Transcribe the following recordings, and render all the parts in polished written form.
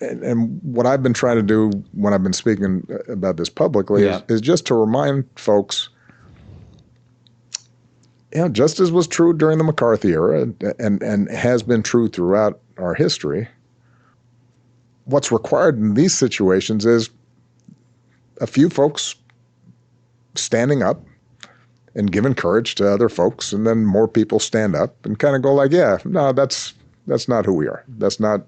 And what I've been trying to do when I've been speaking about this publicly is just to remind folks, just as was true during the McCarthy era and has been true throughout our history, what's required in these situations is a few folks standing up and giving courage to other folks, and then more people stand up and kind of go like, yeah, no, that's not who we are. That's not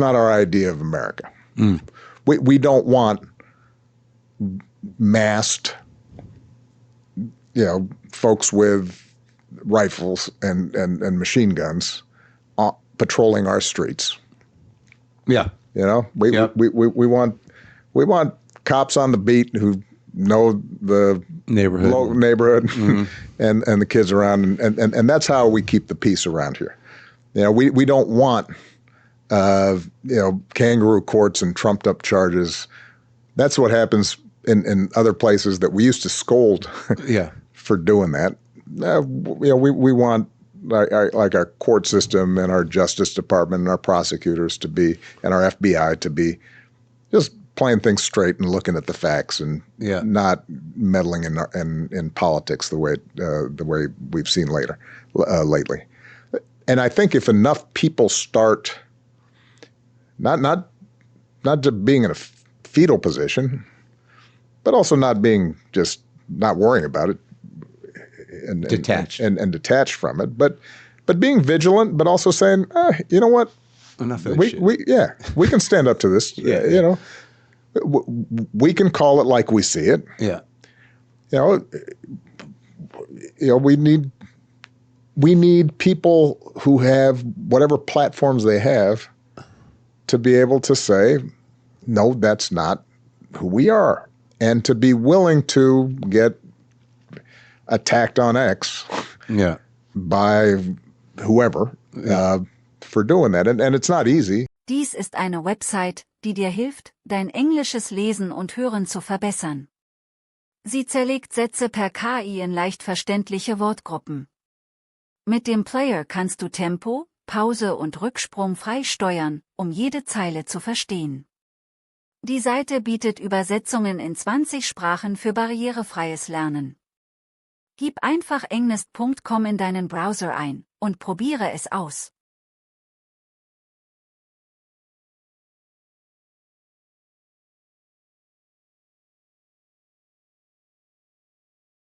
our idea of America. We don't want masked, folks with rifles and machine guns patrolling our streets. Yeah. We want cops on the beat who know the neighborhood and the kids around, and that's how we keep the peace around here. We don't want kangaroo courts and trumped up charges. That's what happens in other places that we used to scold for doing that. We want like our court system and our Justice Department and our prosecutors to be, and our FBI to be, just playing things straight and looking at the facts and not meddling in politics the way we've seen lately. And I think if enough people start not just being in a fetal position, but also not worrying about it and detached from it, but being vigilant, but also saying, you know what, enough of this shit. We can stand up to this. We can call it like we see it. We need people who have whatever platforms they have to be able to say, no, that's not who we are, and to be willing to get attacked on X by whoever for doing that. And it's not easy. Dies ist eine Website, die dir hilft, dein englisches Lesen und Hören zu verbessern. Sie zerlegt Sätze per KI in leicht verständliche Wortgruppen. Mit dem Player kannst du Tempo, Pause und Rücksprung frei steuern, um jede Zeile zu verstehen. Die Seite bietet Übersetzungen in 20 Sprachen für barrierefreies Lernen. Gib einfach englist.com in deinen Browser ein und probiere es aus.